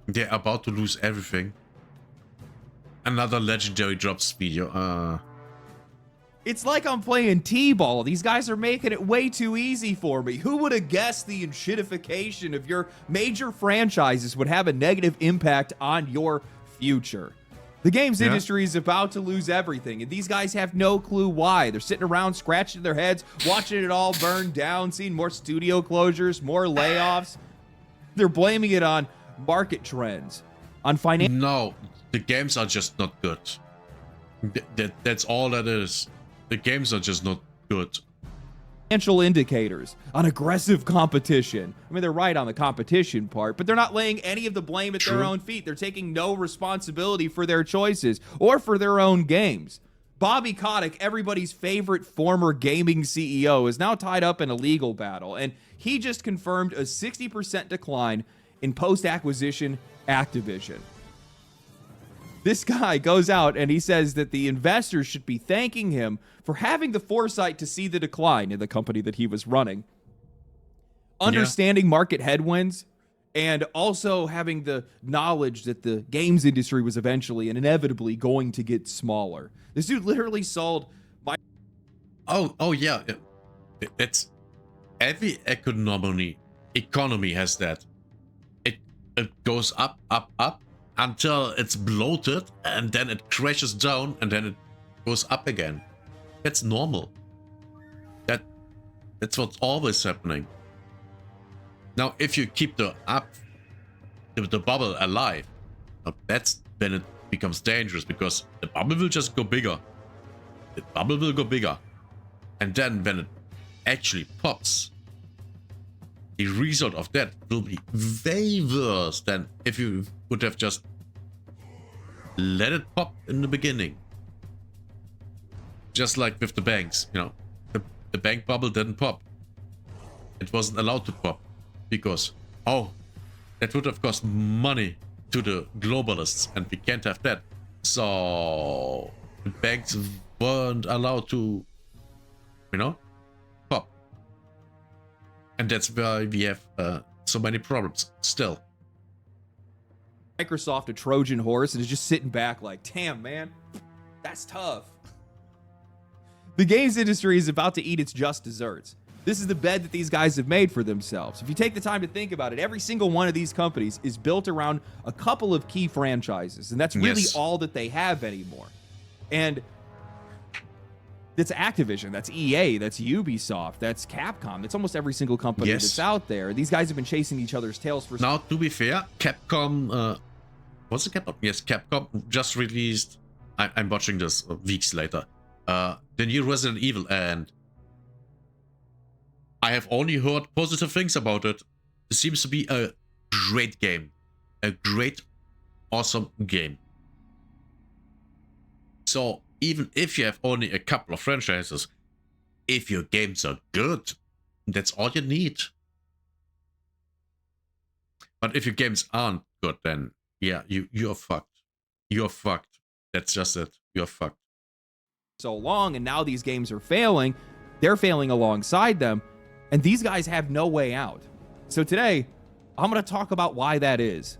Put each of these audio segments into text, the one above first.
They're about to lose everything. Another legendary drops video. It's like I'm playing T-ball. These guys are making it way too easy for me. Who would have guessed the enshittification of your major franchises would have a negative impact on your future? The games industry is about to lose everything, and these guys have no clue why. They're sitting around scratching their heads, watching it all burn down, seeing more studio closures, more layoffs. They're blaming it on market trends, on financial... No, the games are just not good. That's all that is. The games are just not good. Financial indicators, on aggressive competition. I mean, they're right on the competition part, but they're not laying any of the blame at their own feet. They're taking no responsibility for their choices or for their own games. Bobby Kotick, everybody's favorite former gaming CEO, is now tied up in a legal battle, and he just confirmed a 60% decline in post-acquisition Activision. This guy goes out and he says that the investors should be thanking him for having the foresight to see the decline in the company that he was running, understanding market headwinds, and also having the knowledge that the games industry was eventually and inevitably going to get smaller. This dude literally sold... Oh yeah. It's every economy has that. It goes up, until it's bloated, and then it crashes down, and then it goes up again. That's normal. That's what's always happening. Now, if you keep the bubble alive, that's when it becomes dangerous, because the bubble will just go bigger. The bubble will go bigger, and then when it actually pops, the result of that will be way worse than if you would have just let it pop in the beginning. Just like with the banks, you know, the bank bubble didn't pop. It wasn't allowed to pop because, oh, that would have cost money to the globalists, and we can't have that. So the banks weren't allowed to, you know, pop. And that's why we have so many problems still. Microsoft a Trojan horse and is just sitting back like, damn, man, that's tough. The games industry is about to eat its just desserts. This is the bed that these guys have made for themselves. If you take the time to think about it, every single one of these companies is built around a couple of key franchises, and that's really all that they have anymore. And that's Activision, that's EA, that's Ubisoft, that's Capcom. That's almost every single company that's out there. These guys have been chasing each other's tails for... Now, to be fair, Capcom... was it Capcom? Yes, Capcom just released... I'm watching this weeks later. The new Resident Evil, and I have only heard positive things about it. It seems to be a great game. A great, awesome game. So, even if you have only a couple of franchises, if your games are good, that's all you need. But if your games aren't good, then yeah, you're fucked. You're fucked. That's just it. You're fucked. So long, and now these games are failing. They're failing alongside them, and these guys have no way out. So today, I'm going to talk about why that is.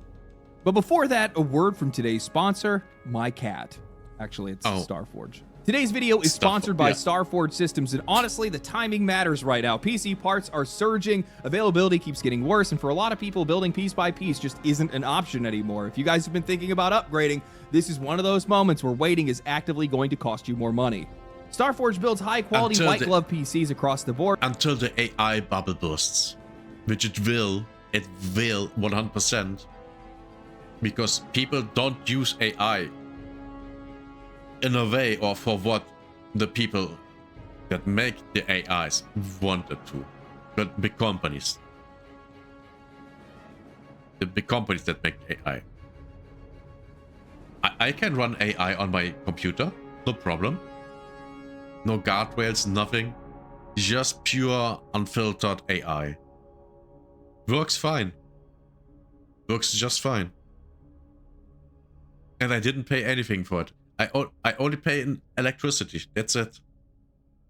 But before that, a word from today's sponsor, my cat. Actually, it's Starforge. Today's video is sponsored by Starforge Systems, and honestly, the timing matters right now. PC parts are surging, availability keeps getting worse, and for a lot of people, building piece by piece just isn't an option anymore. If you guys have been thinking about upgrading, this is one of those moments where waiting is actively going to cost you more money. Starforge builds high-quality white-glove PCs across the board. Until the AI bubble bursts, which it will 100%, because people don't use AI in a way or for what the people that make the AIs wanted to. But big companies. The big companies that make AI. I can run AI on my computer, no problem. No guardrails, nothing. Just pure, unfiltered AI. Works fine. Works just fine. And I didn't pay anything for it. I only pay in electricity. That's it.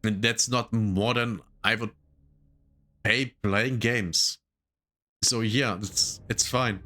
And that's not more than I would pay playing games. So yeah, it's fine.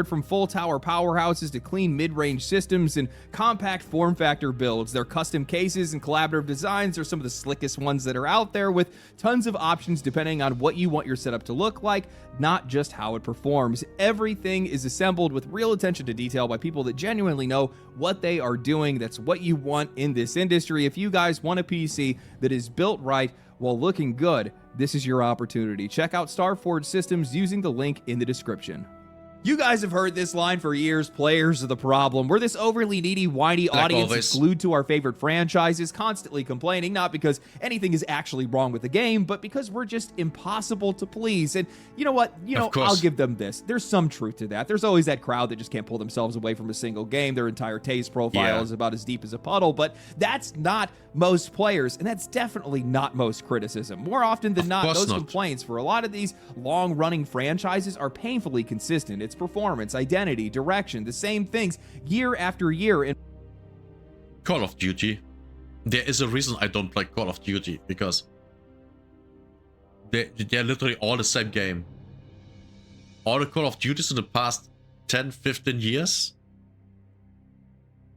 from full tower powerhouses to clean mid-range systems and compact form factor builds. Their custom cases and collaborative designs are some of the slickest ones that are out there, with tons of options depending on what you want your setup to look like, not just how it performs. Everything is assembled with real attention to detail by people that genuinely know what they are doing. That's what you want in this industry. If you guys want a PC that is built right while looking good, this is your opportunity. Check out Starforge Systems using the link in the description. You guys have heard this line for years: players are the problem. We're this overly needy, whiny audience that's glued to our favorite franchises, constantly complaining, not because anything is actually wrong with the game, but because we're just impossible to please. And you know what? I'll give them this. There's some truth to that. There's always that crowd that just can't pull themselves away from a single game. Their entire taste profile is about as deep as a puddle, but that's not most players, and that's definitely not most criticism. More often than not, those complaints for a lot of these long-running franchises are painfully consistent. It's performance, identity, direction, the same things year after year. In Call of Duty. There is a reason I don't play Call of Duty, because they're literally all the same game. All the Call of Duties in the past 10, 15 years,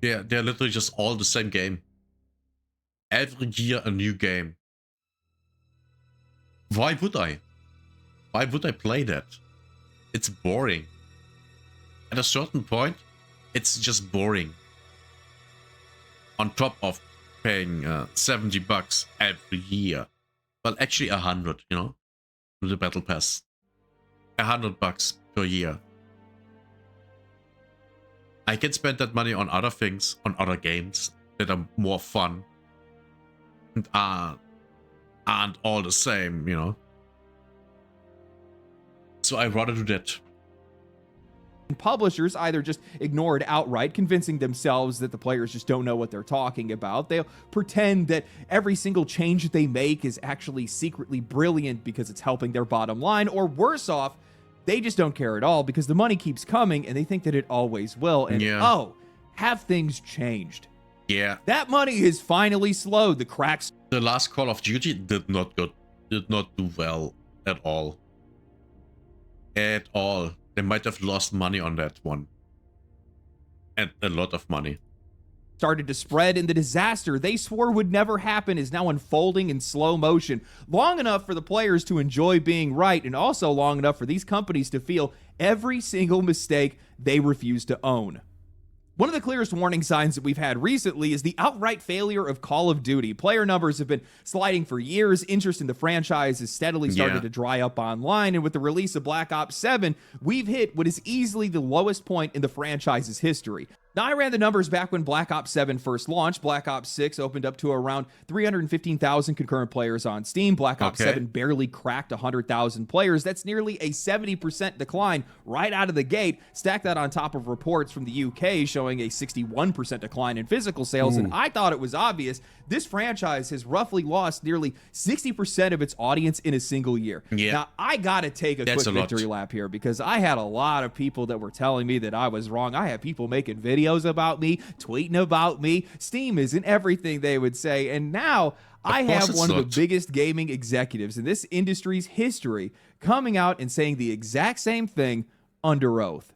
they're literally just all the same game. Every year a new game. Why would I? Why would I play that? It's boring. At a certain point, it's just boring. On top of paying $70 every year. Well, actually 100, you know, with the Battle Pass. $100 per year. I can spend that money on other things, on other games that are more fun and aren't all the same, you know. So I'd rather do that. Publishers either just ignore it outright, convincing themselves that the players just don't know what they're talking about. They'll pretend that every single change they make is actually secretly brilliant because it's helping their bottom line, or worse off, they just don't care at all because the money keeps coming and they think that it always will. And oh, have things changed? Yeah. That money has finally slowed. The cracks. The last Call of Duty did not do well at all. At all. They might have lost money on that one. And a lot of money. Started to spread, and the disaster they swore would never happen is now unfolding in slow motion, long enough for the players to enjoy being right, and also long enough for these companies to feel every single mistake they refuse to own. One of the clearest warning signs that we've had recently is the outright failure of Call of Duty. Player numbers have been sliding for years. Interest in the franchise has steadily started to dry up online. And with the release of Black Ops 7, we've hit what is easily the lowest point in the franchise's history. Now, I ran the numbers back when Black Ops 7 first launched. Black Ops 6 opened up to around 315,000 concurrent players on Steam. Black Ops 7 barely cracked 100,000 players. That's nearly a 70% decline right out of the gate. Stack that on top of reports from the UK showing a 61% decline in physical sales. And I thought it was obvious. This franchise has roughly lost nearly 60% of its audience in a single year. Now, I got to take a quick victory lap here because I had a lot of people that were telling me that I was wrong. I had people making videos about me, tweeting about me. Steam isn't everything, they would say. And now I have one of the biggest gaming executives in this industry's history coming out and saying the exact same thing under oath.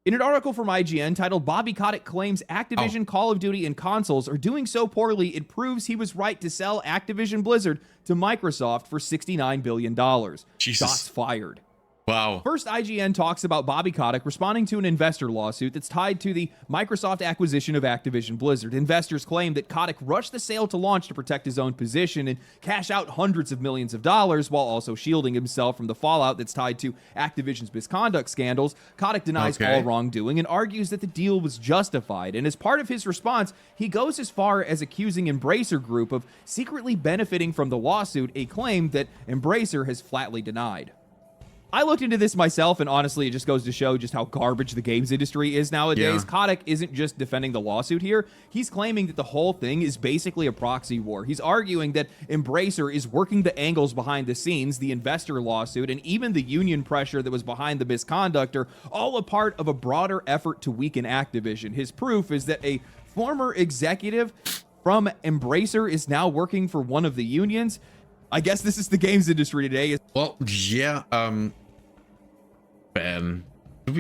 In an article from IGN titled "Bobby Kotick Claims Activision, Call of Duty, and Consoles Are Doing So Poorly, It Proves He Was Right to Sell Activision Blizzard to Microsoft for $69 billion. Shots fired." Wow. First, IGN talks about Bobby Kotick responding to an investor lawsuit that's tied to the Microsoft acquisition of Activision Blizzard. Investors claim that Kotick rushed the sale to launch to protect his own position and cash out hundreds of millions of dollars while also shielding himself from the fallout that's tied to Activision's misconduct scandals. Kotick denies all wrongdoing and argues that the deal was justified. And as part of his response, he goes as far as accusing Embracer Group of secretly benefiting from the lawsuit, a claim that Embracer has flatly denied. I looked into this myself, and honestly, it just goes to show just how garbage the games industry is nowadays. Kotick isn't just defending the lawsuit here. He's claiming that the whole thing is basically a proxy war. He's arguing that Embracer is working the angles behind the scenes, the investor lawsuit, and even the union pressure that was behind the misconduct are all a part of a broader effort to weaken Activision. His proof is that a former executive from Embracer is now working for one of the unions. I guess this is the games industry today. Well, yeah, Ben, do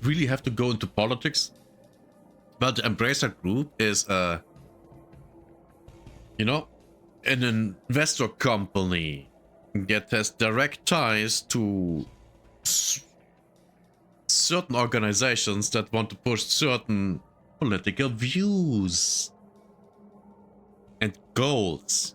really have to go into politics. But the Embracer Group is, you know, an investor company that has direct ties to certain organizations that want to push certain political views and goals.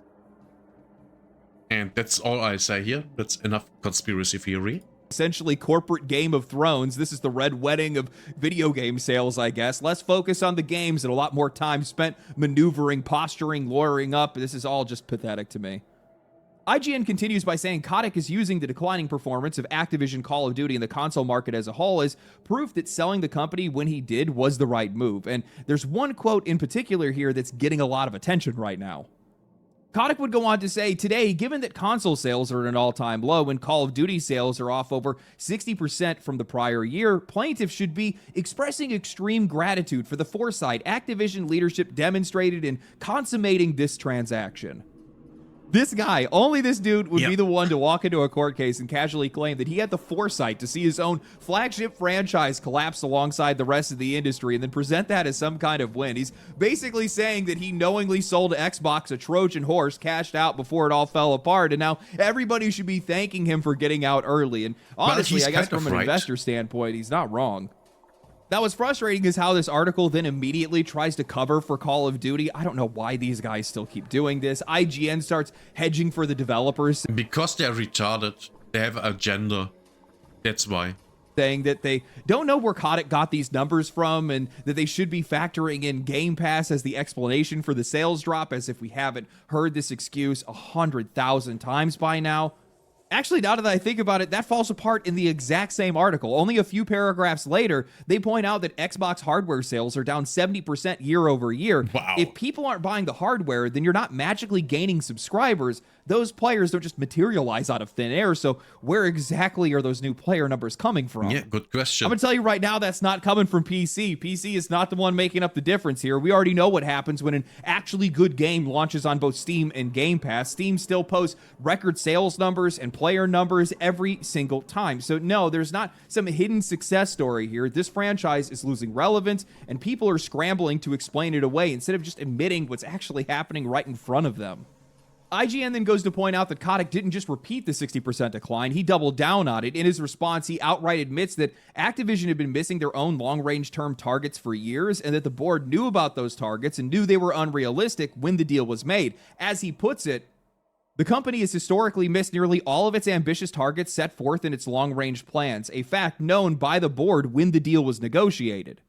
And that's all I say here. That's enough conspiracy theory. Essentially corporate Game of Thrones. This is the red wedding of video game sales, I guess. Less focus on the games and a lot more time spent maneuvering, posturing, lawyering up. This is all just pathetic to me. IGN continues by saying Kotick is using the declining performance of Activision Call of Duty in the console market as a whole as proof that selling the company when he did was the right move. And there's one quote in particular here that's getting a lot of attention right now. Kotick would go on to say, today, given that console sales are at an all-time low and Call of Duty sales are off over 60% from the prior year, plaintiffs should be expressing extreme gratitude for the foresight Activision leadership demonstrated in consummating this transaction. This guy, only this dude would be the one to walk into a court case and casually claim that he had the foresight to see his own flagship franchise collapse alongside the rest of the industry and then present that as some kind of win. He's basically saying that he knowingly sold Xbox a Trojan horse, cashed out before it all fell apart, and now everybody should be thanking him for getting out early. And honestly, I guess from an investor standpoint, he's not wrong. Now, what's frustrating is how this article then immediately tries to cover for Call of Duty. I don't know why these guys still keep doing this. IGN starts hedging for the developers. Because they're retarded. They have an agenda. That's why. Saying that they don't know where Kotick got these numbers from and that they should be factoring in Game Pass as the explanation for the sales drop, as if we haven't heard this excuse 100,000 times by now. Actually, now that I think about it, that falls apart in the exact same article. Only a few paragraphs later, they point out that Xbox hardware sales are down 70% year over year. Wow. If people aren't buying the hardware, then you're not magically gaining subscribers. Those players don't just materialize out of thin air. So where exactly are those new player numbers coming from? Yeah, good question. I'm going to tell you right now, that's not coming from PC. PC is not the one making up the difference here. We already know what happens when an actually good game launches on both Steam and Game Pass. Steam still posts record sales numbers and player numbers every single time. So no, there's not some hidden success story here. This franchise is losing relevance and people are scrambling to explain it away instead of just admitting what's actually happening right in front of them. IGN then goes to point out that Kotick didn't just repeat the 60% decline, he doubled down on it. In his response, he outright admits that Activision had been missing their own long-range term targets for years and that the board knew about those targets and knew they were unrealistic when the deal was made. As he puts it, the company has historically missed nearly all of its ambitious targets set forth in its long-range plans, a fact known by the board when the deal was negotiated.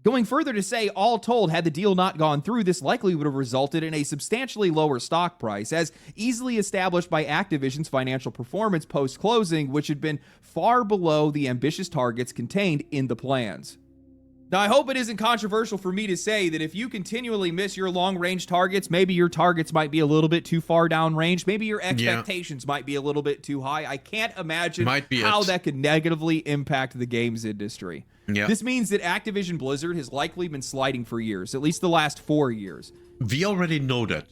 Going further to say, all told, had the deal not gone through, this likely would have resulted in a substantially lower stock price, as easily established by Activision's financial performance post-closing, which had been far below the ambitious targets contained in the plans. Now, I hope it isn't controversial for me to say that if you continually miss your long-range targets, maybe your targets might be a little bit too far downrange. Maybe your expectations might be a little bit too high. I can't imagine how that could negatively impact the games industry. Yeah. This means that Activision Blizzard has likely been sliding for years, at least the last 4 years. We already know that.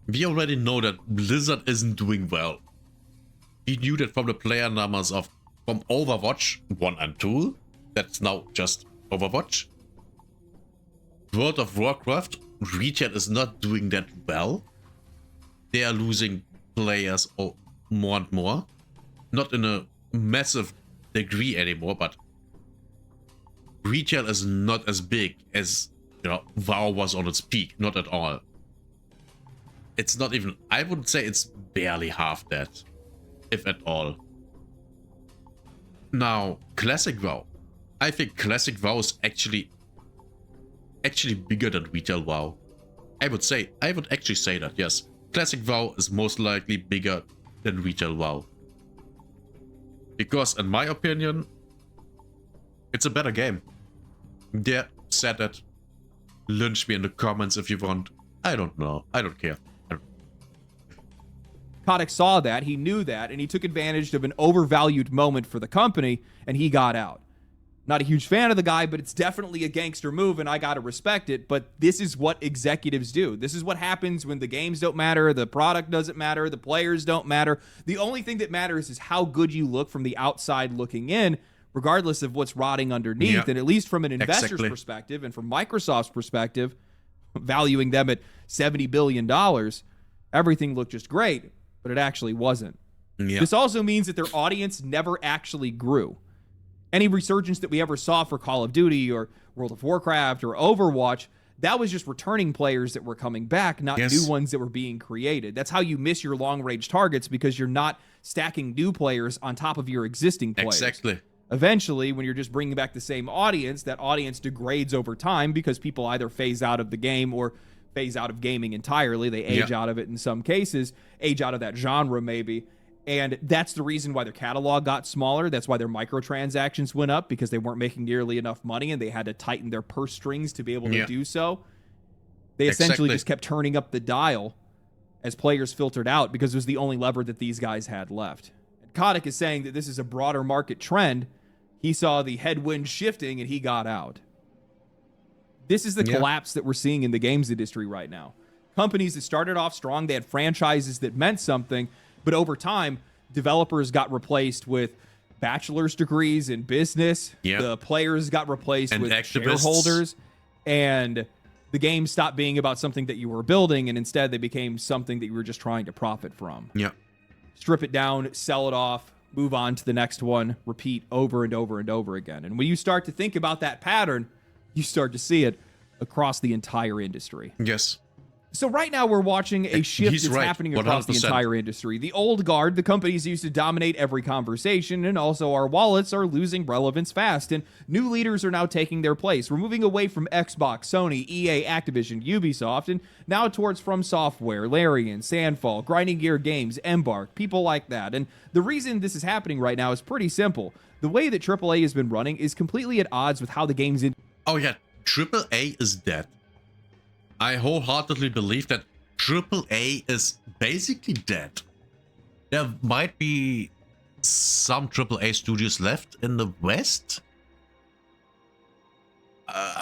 We already know that Blizzard isn't doing well. We knew that from the player numbers from Overwatch 1 and 2. That's now just Overwatch. World of Warcraft, retail is not doing that well. They are losing players more and more. Not in a massive degree anymore, but retail is not as big as, you know, WoW was on its peak. Not at all. It's not even, I would say it's barely half that, if at all. Now, Classic WoW. I think Classic WoW is actually bigger than retail WoW. I would actually say that, yes. Classic WoW is most likely bigger than retail WoW. Because, in my opinion, it's a better game. Yeah, said that. Lynch me in the comments if you want. I don't know. I don't care. Kotick saw that, he knew that, and he took advantage of an overvalued moment for the company, and he got out. Not a huge fan of the guy, but it's definitely a gangster move, and I gotta respect it, but this is what executives do. This is what happens when the games don't matter, the product doesn't matter, the players don't matter. The only thing that matters is how good you look from the outside looking in, regardless of what's rotting underneath. Yeah. And at least from an investor's Exactly. perspective and from Microsoft's perspective, valuing them at $70 billion, everything looked just great, but it actually wasn't. Yeah. This also means that their audience never actually grew. Any resurgence that we ever saw for Call of Duty or World of Warcraft or Overwatch, that was just returning players that were coming back, not Yes. new ones that were being created. That's how you miss your long-range targets, because you're not stacking new players on top of your existing players. Exactly. Eventually, when you're just bringing back the same audience, that audience degrades over time because people either phase out of the game or phase out of gaming entirely. They age out of it in some cases, age out of that genre maybe. And that's the reason why their catalog got smaller. That's why their microtransactions went up, because they weren't making nearly enough money and they had to tighten their purse strings to be able to do so. They essentially Exactly. just kept turning up the dial as players filtered out, because it was the only lever that these guys had left. And Kotick is saying that this is a broader market trend. He saw the headwind shifting and he got out. This is the collapse that we're seeing in the games industry right now. Companies that started off strong, they had franchises that meant something, but over time, developers got replaced with bachelor's degrees in business. Yeah. The players got replaced And with activists. shareholders. And the game stopped being about something that you were building, and instead they became something that you were just trying to profit from. Yeah. Strip it down, sell it off, move on to the next one, repeat over and over and over again. And when you start to think about that pattern, you start to see it across the entire industry. Yes. So right now we're watching a shift He's that's right, happening across the 100%. entire industry. The old guard, the companies used to dominate every conversation, and also our wallets are losing relevance fast, and new leaders are now taking their place. We're moving away from Xbox, Sony, EA, Activision, Ubisoft, and now towards From Software, Larian, Sandfall, Grinding Gear Games, Embark, people like that. And the reason this is happening right now is pretty simple. The way that AAA has been running is completely at odds with how the games Oh yeah, AAA is dead. I wholeheartedly believe that AAA is basically dead. There might be some AAA studios left in the West,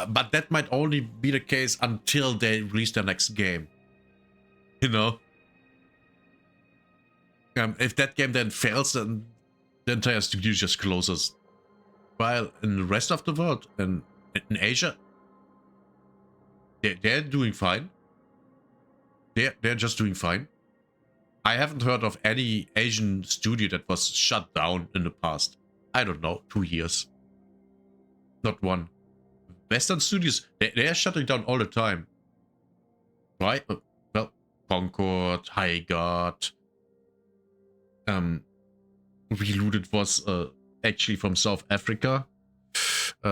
but that might only be the case until they release their next game. You know? If that game then fails, then the entire studio just closes. While in the rest of the world, and in Asia, they're doing fine. They're just doing fine. I haven't heard of any Asian studio that was shut down in the past. I don't know, 2 years. Not one. Western studios, they're shutting down all the time. Right? Well, Concord, High Guard. Reloaded was actually from South Africa.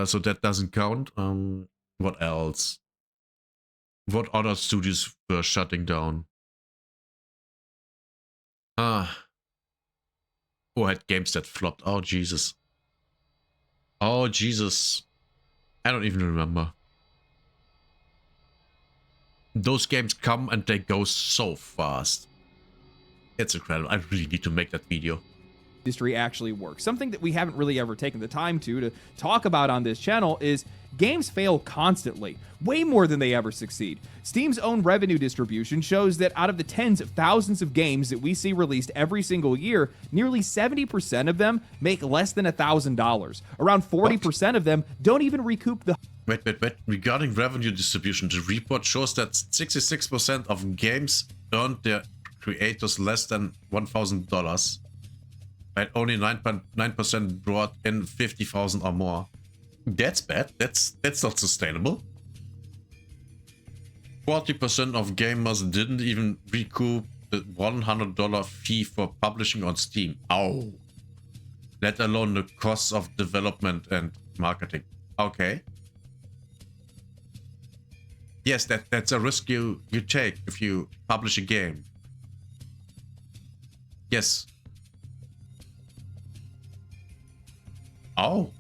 So that doesn't count. What else? What other studios were shutting down? Who had games that flopped? Oh, Jesus. Oh, Jesus. I don't even remember. Those games come and they go so fast. It's incredible. I really need to make that video. industry actually works. Something that we haven't really ever taken the time to talk about on this channel is games fail constantly, way more than they ever succeed. Steam's own revenue distribution shows that out of the tens of thousands of games that we see released every single year, nearly 70% of them make less than $1,000. Around 40% of them don't even recoup the Wait. Regarding revenue distribution, the report shows that 66% of games earned their creators less than $1,000. And only 9.9% brought in 50,000 or more. That's bad. That's not sustainable. 40% of gamers didn't even recoup the $100 fee for publishing on Steam. Ow. Let alone the costs of development and marketing. Okay. Yes, that's a risk you take if you publish a game. Yes. Oh,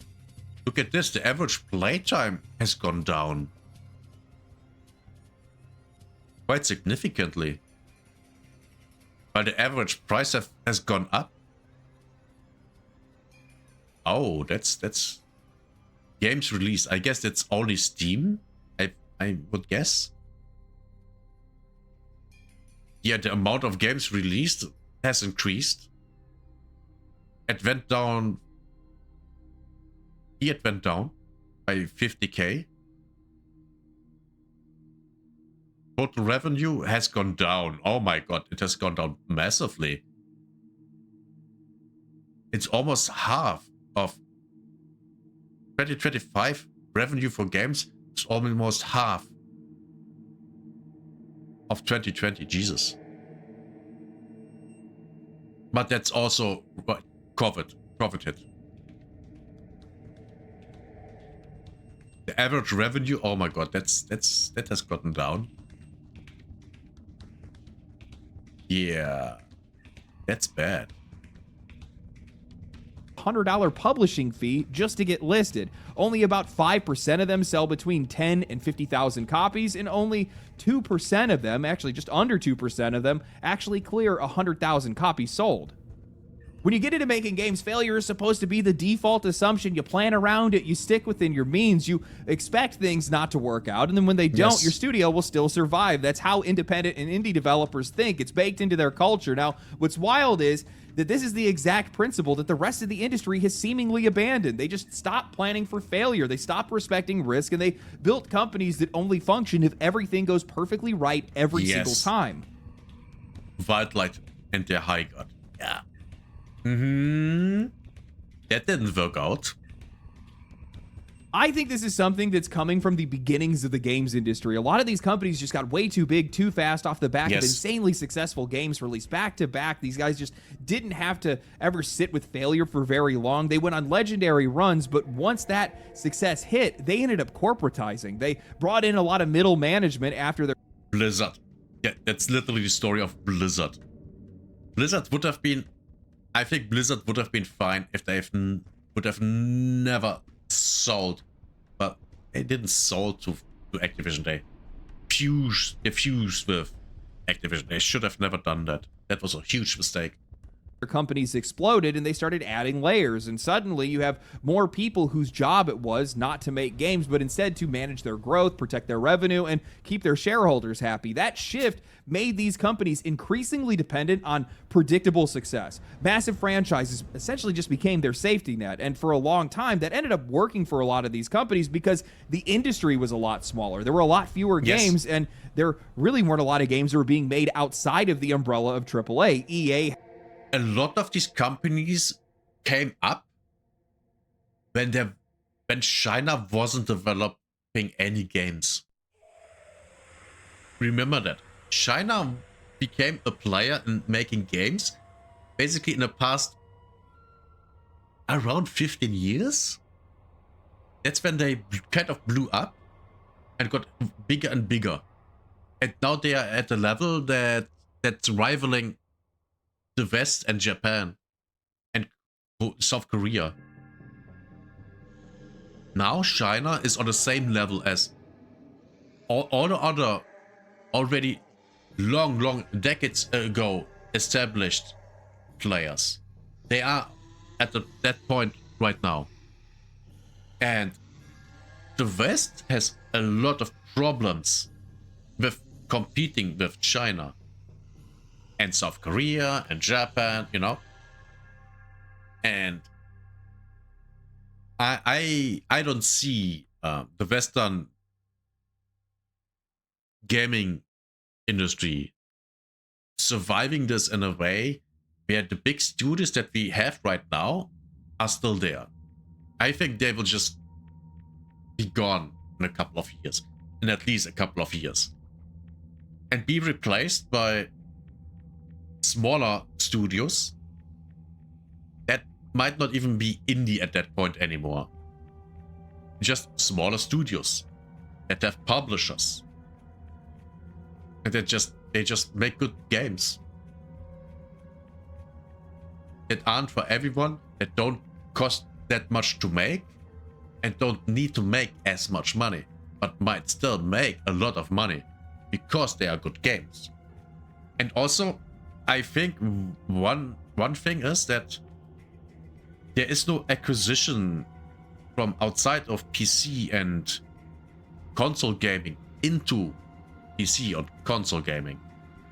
look at this. The average playtime has gone down. Quite significantly. But the average price has gone up. Oh, that's games released. I guess it's only Steam, I would guess. Yeah, the amount of games released has increased. It went down it went down by 50k. Total revenue has gone down. Oh my god, it has gone down massively. It's almost half of 2025 revenue for games. It's almost half of 2020. Jesus. But that's also COVID hit. The average revenue, oh my god, that has gotten down. Yeah, that's bad. $100 publishing fee just to get listed. Only about 5% of them sell between 10 and 50,000 copies, and only 2% of them, actually just under 2% of them, actually clear 100,000 copies sold. When you get into making games, failure is supposed to be the default assumption. You plan around it, you stick within your means, you expect things not to work out, and then when they don't, your studio will still survive. That's how independent and indie developers think. It's baked into their culture. Now, what's wild is that this is the exact principle that the rest of the industry has seemingly abandoned. They just stopped planning for failure. They stopped respecting risk, and they built companies that only function if everything goes perfectly right every single time. Wildlight and their high god. Yeah. That didn't work out. I think this is something that's coming from the beginnings of the games industry. A lot of these companies just got way too big too fast off the back of insanely successful games released back to back. These guys just didn't have to ever sit with failure for very long. They went on legendary runs, but once that success hit, they ended up corporatizing. They brought in a lot of middle management after their... Blizzard. Yeah, that's literally the story of Blizzard. Blizzard would have been... I think Blizzard would have been fine if they would have never sold, but they didn't sold to Activision. They fused with Activision. They should have never done that. That was a huge mistake. Companies exploded and they started adding layers, and suddenly you have more people whose job it was not to make games but instead to manage their growth, protect their revenue, and keep their shareholders happy. That shift made these companies increasingly dependent on predictable success. Massive franchises essentially just became their safety net, and for a long time that ended up working for a lot of these companies because the industry was a lot smaller. There were a lot fewer games, and there really weren't a lot of games that were being made outside of the umbrella of AAA. EA. A lot of these companies came up when China wasn't developing any games. Remember that. China became a player in making games basically in the past around 15 years. That's when they kind of blew up and got bigger and bigger. And now they are at a level that's rivaling the West and Japan and South Korea. Now China is on the same level as all the other already long decades ago established players. They are at that point right now. And the West has a lot of problems with competing with China and South Korea and Japan, you know. And I don't see the Western gaming industry surviving this in a way where the big studios that we have right now are still there. I think they will just be gone in a couple of years, in at least a couple of years, and be replaced by smaller studios that might not even be indie at that point anymore. Just smaller studios that have publishers. And they just make good games. That aren't for everyone, that don't cost that much to make, and don't need to make as much money, but might still make a lot of money because they are good games. And also, I think one thing is that there is no acquisition from outside of PC and console gaming into PC or console gaming.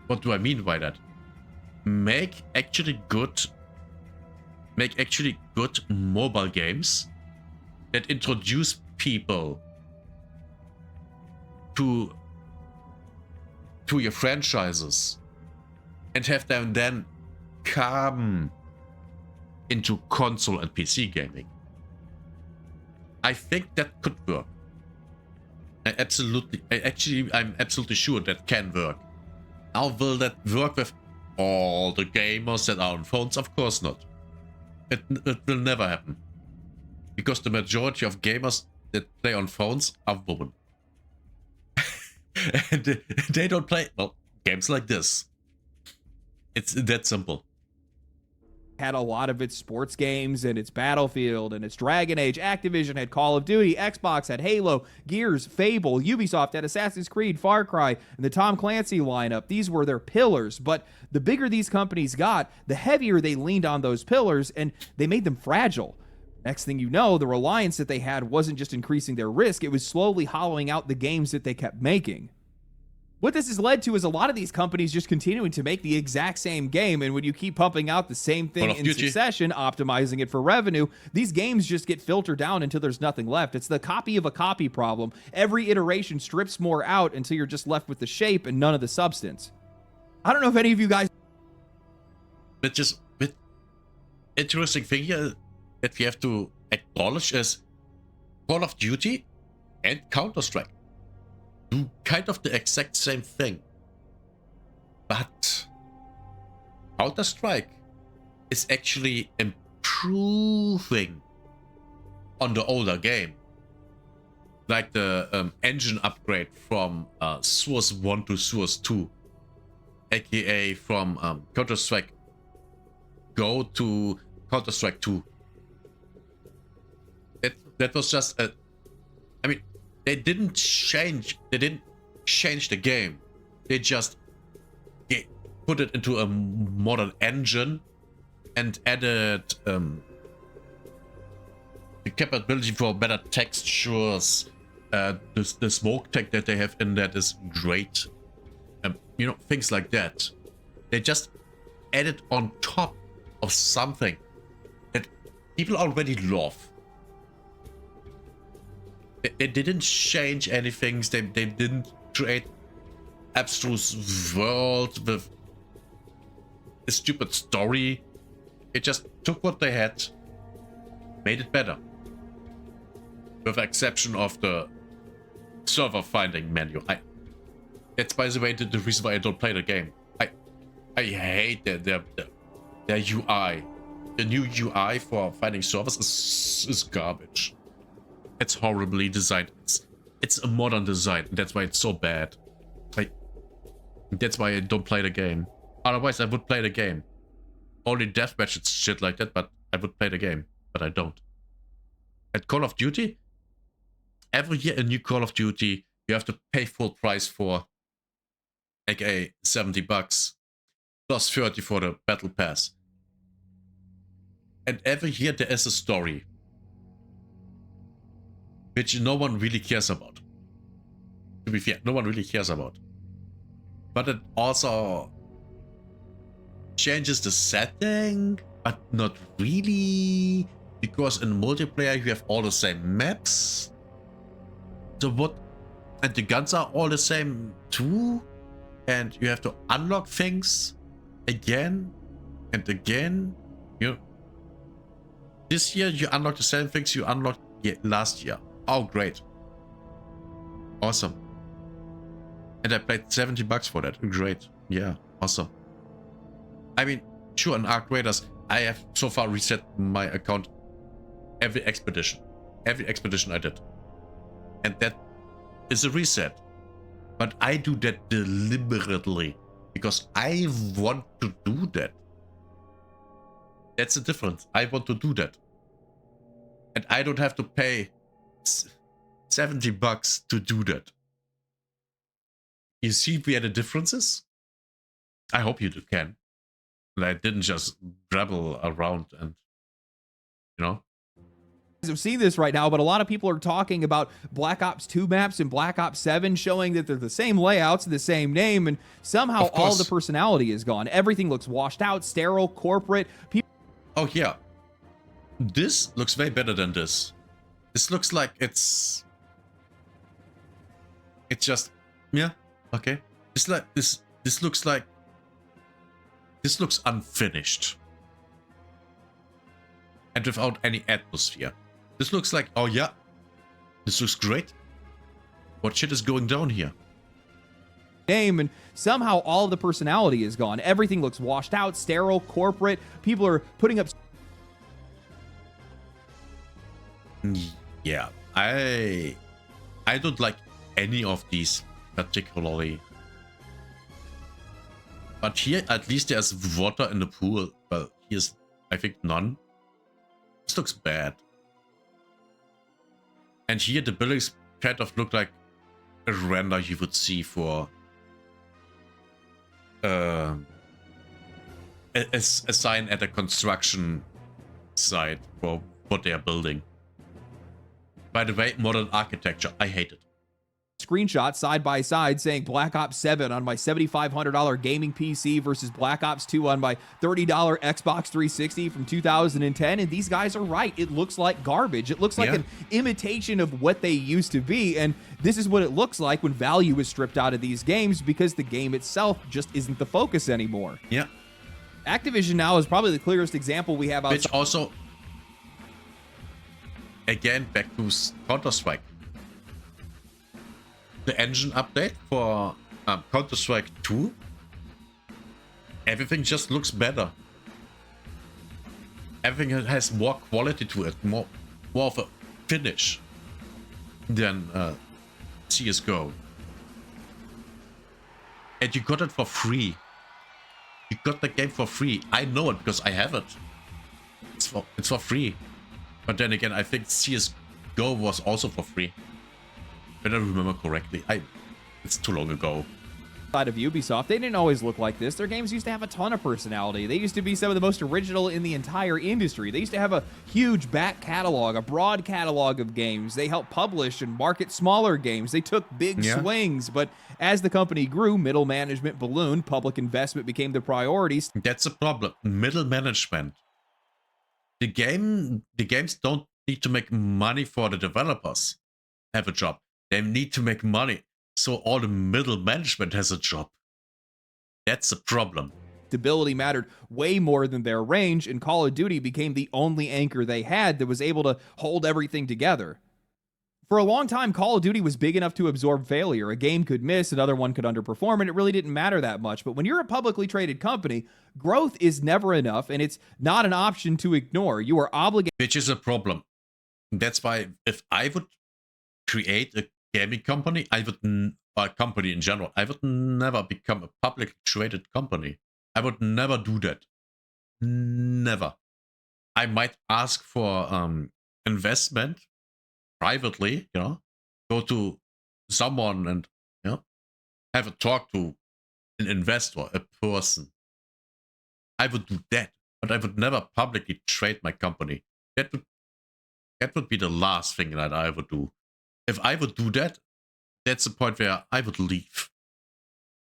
What do I mean by that? Make actually good mobile games that introduce people to your franchises and have them then come into console and PC gaming. I think that could work. I'm absolutely sure that can work. Now, will that work with all the gamers that are on phones? Of course not. It will never happen. Because the majority of gamers that play on phones are women. And they don't play, well, games like this. It's that simple. Had a lot of its sports games and its Battlefield and its Dragon Age. Activision had Call of Duty. Xbox had Halo, Gears, Fable. Ubisoft had Assassin's Creed, Far Cry, and the Tom Clancy lineup. These were their pillars, but the bigger these companies got, the heavier they leaned on those pillars, and they made them fragile. Next thing you know, the reliance that they had wasn't just increasing their risk, it was slowly hollowing out the games that they kept making. What this has led to is a lot of these companies just continuing to make the exact same game, and when you keep pumping out the same thing in succession, optimizing it for revenue, these games just get filtered down until there's nothing left. It's the copy of a copy problem. Every iteration strips more out until you're just left with the shape and none of the substance. I don't know if any of you guys... But just with interesting thing here that we have to acknowledge is Call of Duty and Counter-Strike do kind of the exact same thing. But Counter-Strike is actually improving on the older game. Like the engine upgrade from Source 1 to Source 2. AKA from Counter-Strike Go to Counter-Strike 2. That was just a... I mean, they didn't change the game. They just put it into a modern engine and added the capability for better textures. The smoke tech that they have in that is great. You know, things like that. They just added on top of something that people already love. They didn't change anything. They didn't create abstruse world with a stupid story. It just took what they had, made it better. With the exception of the server finding menu. That's by the way the reason why I don't play the game. I hate their UI. The new UI for finding servers is garbage. It's horribly designed. It's a modern design. That's why it's so bad. That's why I don't play the game. Otherwise, I would play the game. Only deathmatch and shit like that, but I would play the game. But I don't. At Call of Duty, every year a new Call of Duty, you have to pay full price for, aka $70, plus 30 for the Battle Pass. And every year there is a story. Which no one really cares about. To be fair, no one really cares about. But it also changes the setting, but not really. Because in multiplayer you have all the same maps. And the guns are all the same too. And you have to unlock things again and again. This year you unlock the same things you unlocked last year. Oh, great. Awesome. And I paid $70 for that. Great. Yeah, awesome. I mean, sure, in Arc Raiders, I have so far reset my account every expedition. Every expedition I did. And that is a reset. But I do that deliberately. Because I want to do that. That's the difference. I want to do that. And I don't have to pay $70 to do that. You see where the difference is? I hope you can. And I didn't just drabble around and, I've seen this right now, but a lot of people are talking about Black Ops 2 maps and Black Ops 7, showing that they're the same layouts, the same name, and somehow all the personality is gone. Everything looks washed out, sterile, corporate. Oh yeah. This looks way better than this. This looks like it's just, yeah, okay. It's like this looks like this looks unfinished and without any atmosphere. This looks like, oh yeah, this looks great. What shit is going down here? Game, and somehow all of the personality is gone. Everything looks washed out, sterile, corporate. People are putting up. Yeah, I don't like any of these particularly. But here at least there's water in the pool. Well, here's I think none. This looks bad. And here the buildings kind of look like a render you would see for a sign at a construction site for what they are building. By the way, modern architecture, I hate it. Screenshots side by side saying Black Ops 7 on my $7,500 gaming PC versus Black Ops 2 on my $30 Xbox 360 from 2010. And these guys are right. It looks like garbage. It looks like an imitation of what they used to be. And this is what it looks like when value is stripped out of these games because the game itself just isn't the focus anymore. Yeah. Activision now is probably the clearest example we have outside. Which also, again, back to Counter-Strike. The engine update for Counter-Strike 2, everything just looks better. Everything has more quality to it, more of a finish than CSGO. And you got it for free. You got the game for free. I know it because I have it. It's for free. But then again, I think CSGO was also for free. If I remember correctly. It's too long ago. Side of Ubisoft, they didn't always look like this. Their games used to have a ton of personality. They used to be some of the most original in the entire industry. They used to have a huge back catalog, a broad catalog of games. They helped publish and market smaller games. They took big swings, but as the company grew, middle management ballooned, public investment became the priority. That's a problem. Middle management. The games don't need to make money for the developers. Have a job. They need to make money, so all the middle management has a job. That's a problem. Stability mattered way more than their range, and Call of Duty became the only anchor they had that was able to hold everything together. For a long time, Call of Duty was big enough to absorb failure. A game could miss, another one could underperform, and it really didn't matter that much. But when you're a publicly traded company, growth is never enough, and it's not an option to ignore. You are obligated. Which is a problem. That's why if I would create a gaming company, or a company in general, I would never become a publicly traded company. I would never do that. Never. I might ask for investment privately, go to someone and have a talk to an investor, a person. I would do that, but I would never publicly trade my company. That would be the last thing that I would do. If I would do that, that's the point where I would leave.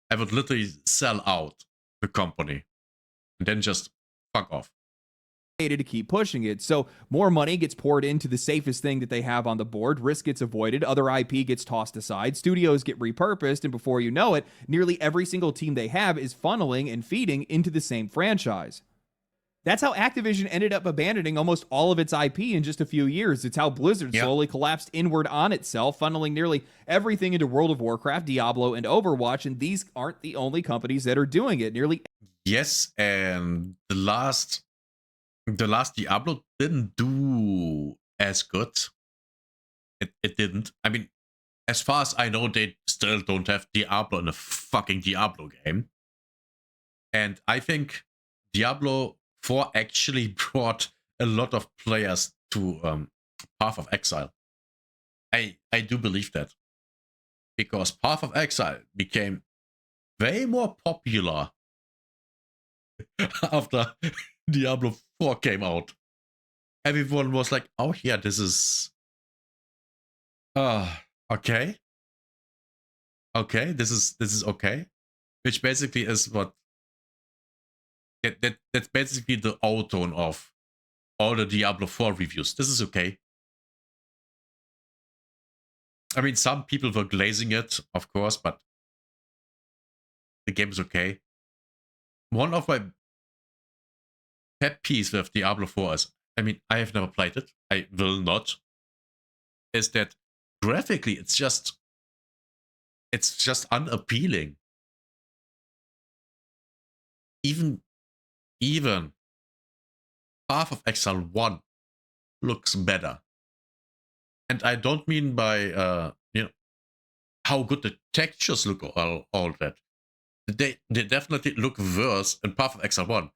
I would literally sell out the company and then just fuck off. To keep pushing it. So more money gets poured into the safest thing that they have on the board. Risk gets avoided. Other IP gets tossed aside. Studios get repurposed. And before you know it, nearly every single team they have is funneling and feeding into the same franchise. That's how Activision ended up abandoning almost all of its IP in just a few years. It's how Blizzard slowly collapsed inward on itself, funneling nearly everything into World of Warcraft, Diablo, and Overwatch, and these aren't the only companies that are doing it. Yes, and the last Diablo didn't do as good. It didn't. I mean, as far as I know, they still don't have Diablo in a fucking Diablo game. And I think Diablo 4 actually brought a lot of players to Path of Exile. I do believe that. Because Path of Exile became way more popular after Diablo 4 came out. Everyone was like, oh yeah, this is okay. Okay, this is okay. Which basically is what that's basically the overtone of all the Diablo 4 reviews. This is okay. I mean, some people were glazing it, of course, but the game is okay. One of my pet peeves with Diablo 4 is, I mean, I have never played it. I will not. Is that graphically, it's just unappealing. Even Path of Exile 1 looks better. And I don't mean by how good the textures look, all that. They definitely look worse in Path of Exile 1.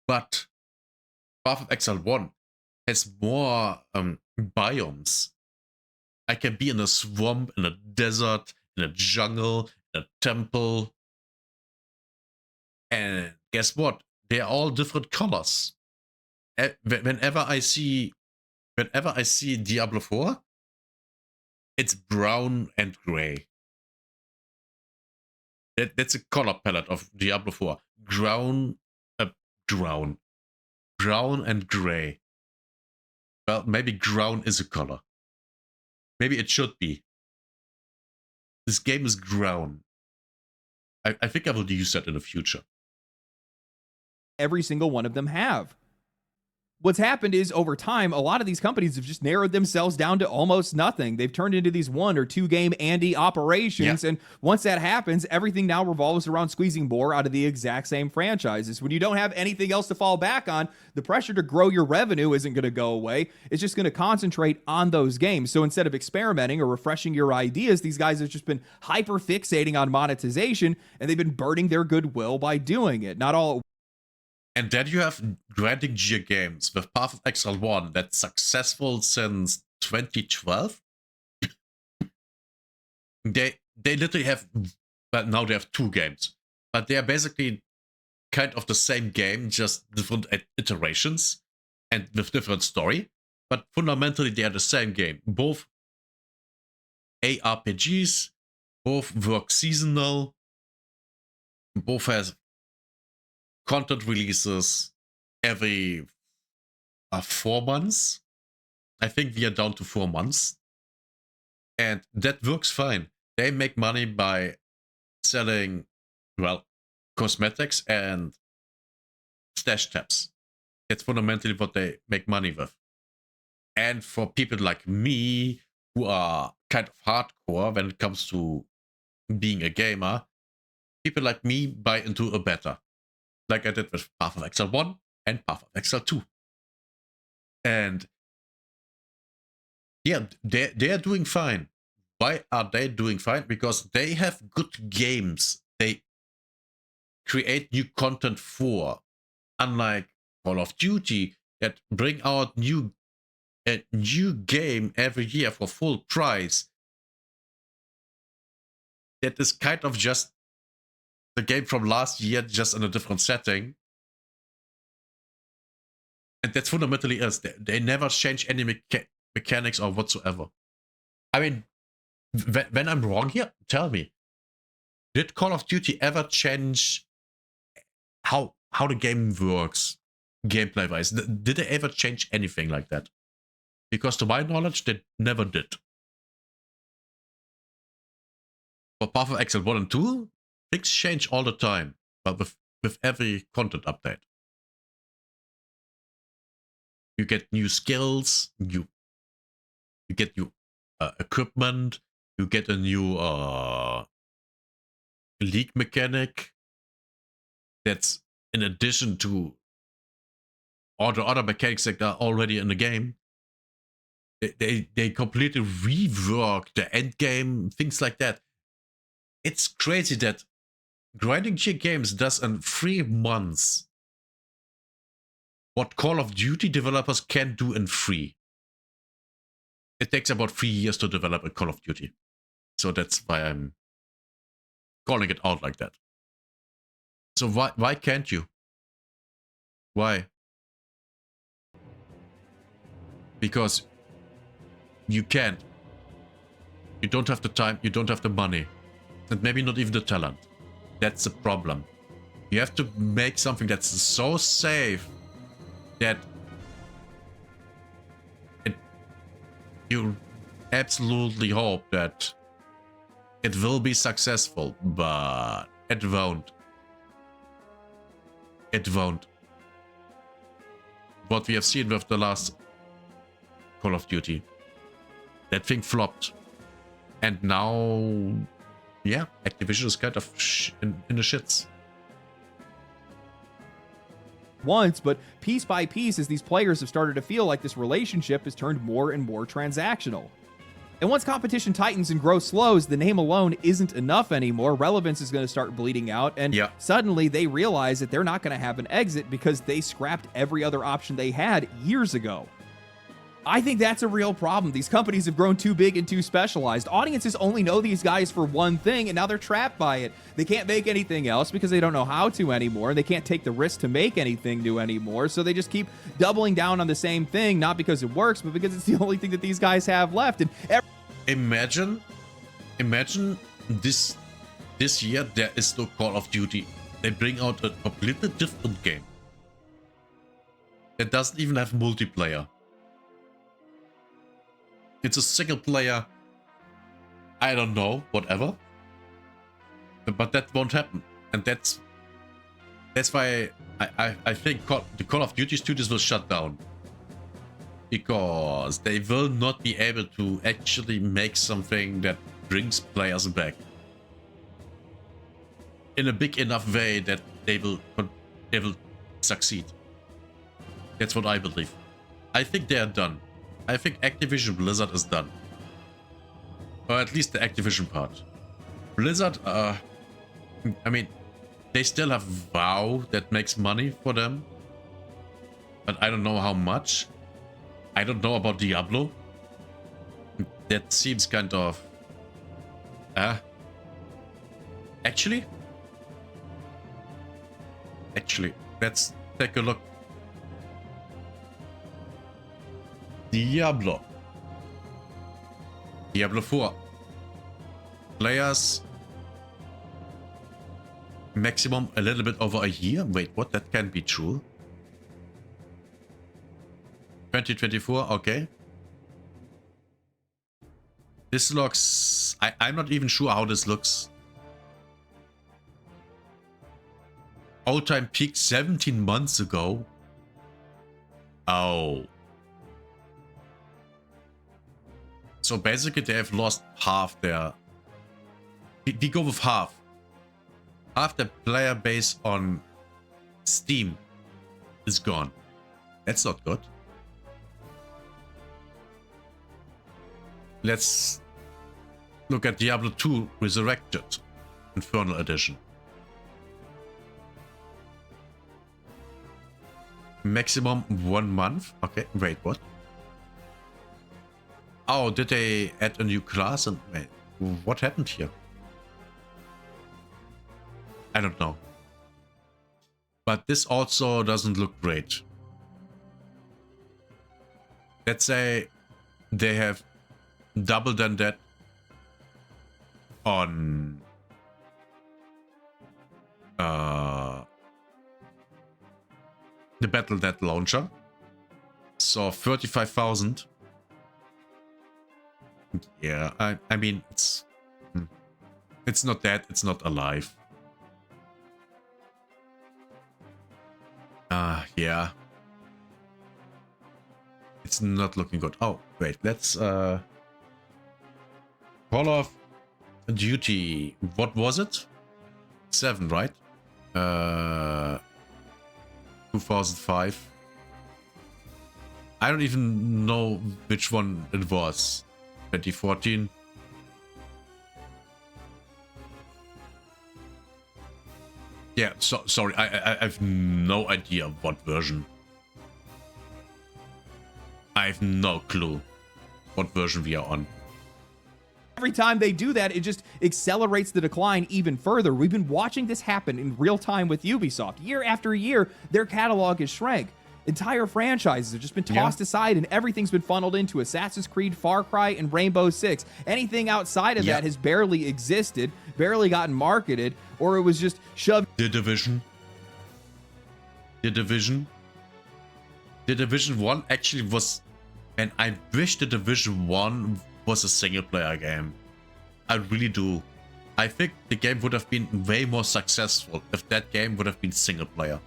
But Path of Exile 1 has more biomes. I can be in a swamp, in a desert, in a jungle, in a temple. And guess what? They're all different colors. Whenever I see Diablo 4, it's brown and gray. That's a color palette of Diablo 4. Brown and gray. Well, maybe brown is a color. Maybe it should be. This game is brown. I think I will use that in the future. Every single one of them have. What's happened is over time, a lot of these companies have just narrowed themselves down to almost nothing. They've turned into these 1 or 2 game Andy operations. Yeah. And once that happens, everything now revolves around squeezing more out of the exact same franchises. When you don't have anything else to fall back on, the pressure to grow your revenue isn't going to go away. It's just going to concentrate on those games. So instead of experimenting or refreshing your ideas, these guys have just been hyper fixating on monetization, and they've been burning their goodwill by doing it. Not all. And then you have Grinding Gear Games with Path of Exile 1 that's successful since 2012. They literally have, but now they have 2 games. But they are basically kind of the same game, just different iterations and with different story. But fundamentally, they are the same game. Both ARPGs, both work seasonal, both has content releases every 4 months. I think we are down to 4 months. And that works fine. They make money by selling, well, cosmetics and stash tabs. That's fundamentally what they make money with. And for people like me, who are kind of hardcore when it comes to being a gamer, people like me buy into a beta. Like I did with Path of Exile 1 and Path of Exile 2. And yeah, they are doing fine. Why are they doing fine? Because they have good games. They create new content for, unlike Call of Duty, that bring out a new game every year for full price. That is kind of just the game from last year, just in a different setting. And that's fundamentally is. They never change any mechanics or whatsoever. I mean, when I'm wrong here, tell me. Did Call of Duty ever change how the game works, gameplay-wise? Did they ever change anything like that? Because to my knowledge, they never did. For Path of Exile 1 and 2, things change all the time, but with every content update. You get new skills, you get new equipment, you get a new league mechanic that's in addition to all the other mechanics that are already in the game. They completely rework the end game, things like that. It's crazy that Grinding Gear Games does in 3 months what Call of Duty developers can do in 3. It takes about 3 years to develop a Call of Duty. So that's why I'm calling it out like that. So why can't you? Why? Because you can't. You don't have the time, you don't have the money, and maybe not even the talent. That's the problem. You have to make something that's so safe that you absolutely hope that it will be successful, but it won't. It won't. What we have seen with the last Call of Duty, that thing flopped. And now, yeah, Activision is kind of in the shits. Once, but piece by piece, as these players have started to feel like this relationship has turned more and more transactional. And once competition tightens and growth slows, the name alone isn't enough anymore. Relevance is going to start bleeding out, and suddenly they realize that they're not going to have an exit because they scrapped every other option they had years ago. I think that's a real problem. These companies have grown too big and too specialized. Audiences only know these guys for one thing, and now they're trapped by it. They can't make anything else because they don't know how to anymore. They can't take the risk to make anything new anymore, so they just keep doubling down on the same thing, not because it works, but because it's the only thing that these guys have left. And imagine this year there is no Call of Duty. They bring out a completely different game that doesn't even have multiplayer. It's a single player, I don't know, whatever. But that won't happen. And that's why I think the Call of Duty studios will shut down. Because they will not be able to actually make something that brings players back in a big enough way that they will succeed. That's what I believe. I think they are done. I think Activision Blizzard is done. Or at least the Activision part. Blizzard, I mean, they still have WoW that makes money for them. But I don't know how much. I don't know about Diablo. That seems kind of... Actually, let's take a look. Diablo 4. Players maximum a little bit over a year. Wait, what? That can't be true. 2024, okay. This looks... I'm not even sure how this looks. All-time peak 17 months ago. Oh. So basically they have lost half their... We go with half. Half the player base on Steam is gone. That's not good. Let's look at Diablo 2 Resurrected Infernal Edition. Maximum 1 month. Okay, wait, what? Oh, did they add a new class? And wait, what happened here? I don't know. But this also doesn't look great. Let's say they have double than that on the Battle.net launcher. So 35,000. Yeah, I mean, it's not dead, it's not alive. Yeah. It's not looking good. Oh, wait, let's Call of Duty, what was it? 7, right? 2005. I don't even know which one it was. 2014. Yeah, sorry, I have no idea what version. I have no clue what version we are on. Every time they do that, it just accelerates the decline even further. We've been watching this happen in real time with Ubisoft. Year after year, their catalog has shrank. Entire franchises have just been tossed aside, and everything's been funneled into Assassin's Creed, Far Cry, and Rainbow Six. Anything outside of that has barely existed, barely gotten marketed, or it was just shoved. The Division 1 actually was, and I wish the Division 1 was a single player game. I really do. I think the game would have been way more successful if that game would have been single player.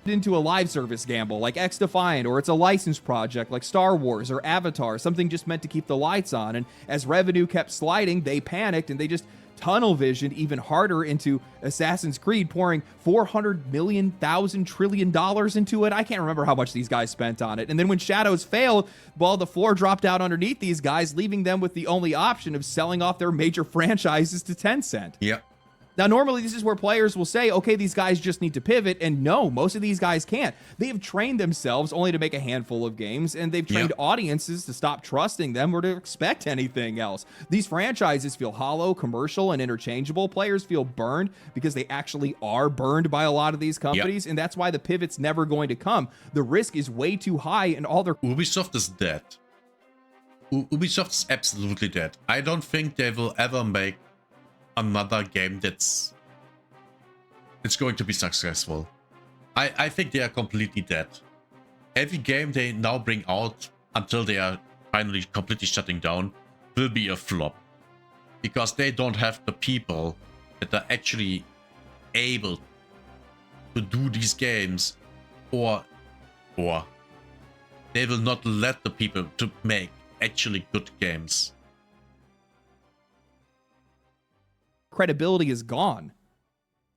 Into a live service gamble like XDefiant, or it's a licensed project like Star Wars or Avatar, something just meant to keep the lights on. And as revenue kept sliding, they panicked and they just tunnel visioned even harder into Assassin's Creed, pouring $400 million, $1,000 trillion into it. I can't remember how much these guys spent on it. And then when Shadows failed, well, the floor dropped out underneath these guys, leaving them with the only option of selling off their major franchises to Tencent. Yeah. Now, normally this is where players will say, okay, these guys just need to pivot, and no, most of these guys can't. They have trained themselves only to make a handful of games, and they've trained audiences to stop trusting them or to expect anything else. These franchises feel hollow, commercial, and interchangeable. Players feel burned because they actually are burned by a lot of these companies, and that's why the pivot's never going to come. The risk is way too high, and all their... Ubisoft is dead. Ubisoft is absolutely dead. I don't think they will ever make another game it's going to be successful. I think they are completely dead. Every game they now bring out until they are finally completely shutting down will be a flop, because they don't have the people that are actually able to do these games, or they will not let the people to make actually good games. Credibility is gone.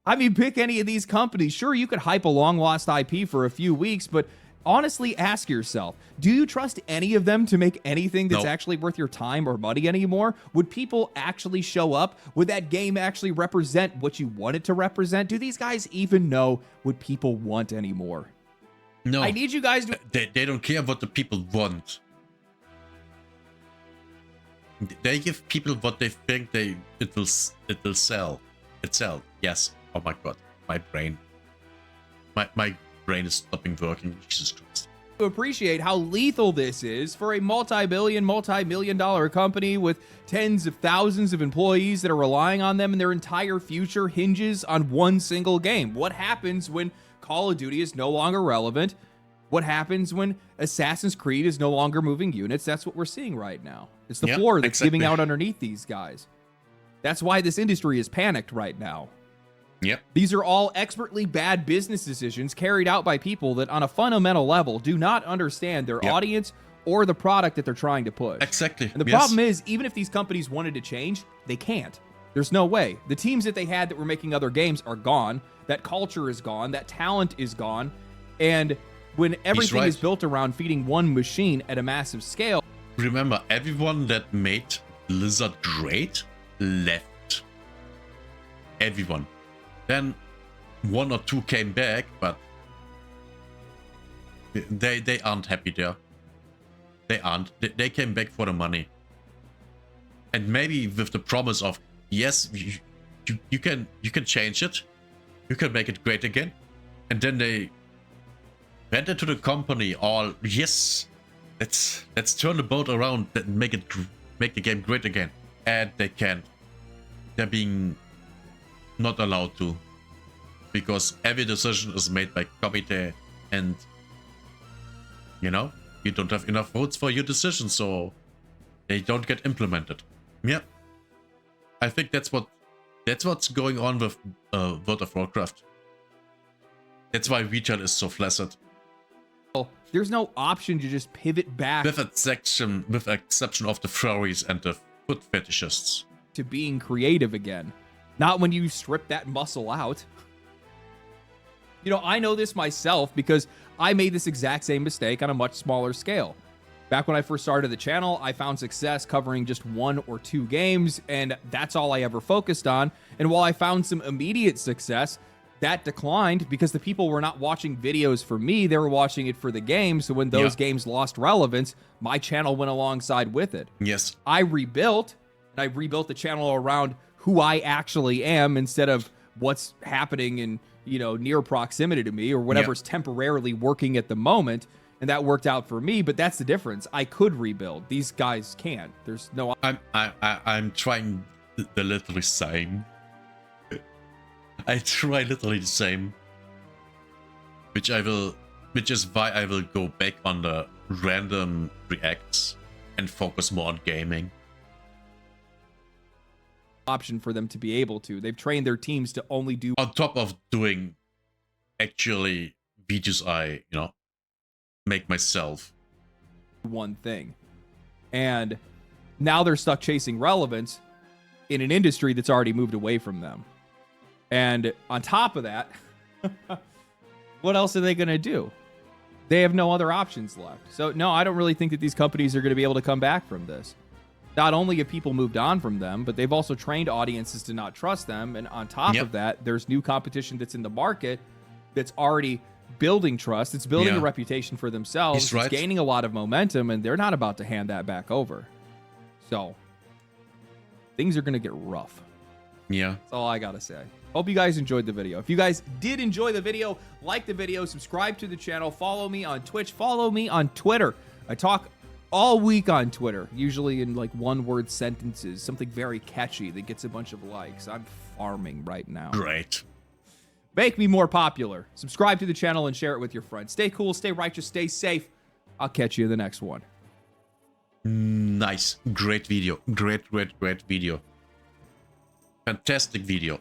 I mean, pick any of these companies. Sure, you could hype a long-lost IP for a few weeks, but honestly, ask yourself, do you trust any of them to make anything that's actually worth your time or money anymore? Would people actually show up? Would that game actually represent what you want it to represent? Do these guys even know what people want anymore? No. I need you guys to... They don't care what the people want. They give people what they think it will sell itself. Yes. Oh my god, my brain is stopping working. Jesus Christ. To appreciate how lethal this is for a multi-million dollar company with tens of thousands of employees that are relying on them, and their entire future hinges on one single game. What happens when Call of Duty is no longer relevant? What happens when Assassin's Creed is no longer moving units? That's what we're seeing right now. It's the floor that's giving out underneath these guys. That's why this industry is panicked right now. Yep. These are all expertly bad business decisions carried out by people that on a fundamental level do not understand their audience or the product that they're trying to push. Exactly. And the problem is, even if these companies wanted to change, they can't. There's no way. The teams that they had that were making other games are gone. That culture is gone. That talent is gone. And when everything is built around feeding one machine at a massive scale. Remember, everyone that made Blizzard great left. Everyone. Then one or two came back, but they aren't happy there. They aren't. They came back for the money. And maybe with the promise of, yes, you can change it. You can make it great again. And then they went into the company all, yes, let's turn the boat around and make the game great again. And they can't. They're being not allowed to, because every decision is made by committee, and you don't have enough votes for your decision, so they don't get implemented. Yeah, I think that's what's going on with World of Warcraft. That's why retail is so flaccid. There's no option to just pivot back, with exception of the furries and the foot fetishists, to being creative again. Not when you strip that muscle out. I know this myself because I made this exact same mistake on a much smaller scale. Back when I first started the channel, I found success covering just 1 or 2 games, and that's all I ever focused on. And while I found some immediate success, that declined because the people were not watching videos for me, they were watching it for the game. So when those games lost relevance, my channel went alongside with it. Yes. I rebuilt the channel around who I actually am instead of what's happening in, near proximity to me or whatever's temporarily working at the moment. And that worked out for me, but that's the difference. I could rebuild. These guys can't. There's no... I'm trying the literally same. I try literally the same. Which is why I will go back on the random reacts and focus more on gaming. option for them to be able to. They've trained their teams to only do On top of doing actually videos I, make myself. one thing. And now they're stuck chasing relevance in an industry that's already moved away from them. And on top of that, what else are they going to do? They have no other options left. So, no, I don't really think that these companies are going to be able to come back from this. Not only have people moved on from them, but they've also trained audiences to not trust them. And on top of that, there's new competition that's in the market that's already building trust. It's building a reputation for themselves. It's gaining a lot of momentum, and they're not about to hand that back over. So, things are going to get rough. Yeah. That's all I got to say. Hope you guys enjoyed the video. If you guys did enjoy the video, like the video, subscribe to the channel, follow me on Twitch, follow me on Twitter. I talk all week on Twitter, usually in like one-word sentences, something very catchy that gets a bunch of likes. I'm farming right now. Great. Make me more popular. Subscribe to the channel and share it with your friends. Stay cool, stay righteous, stay safe. I'll catch you in the next one. Nice. Great video. Great video. Fantastic video.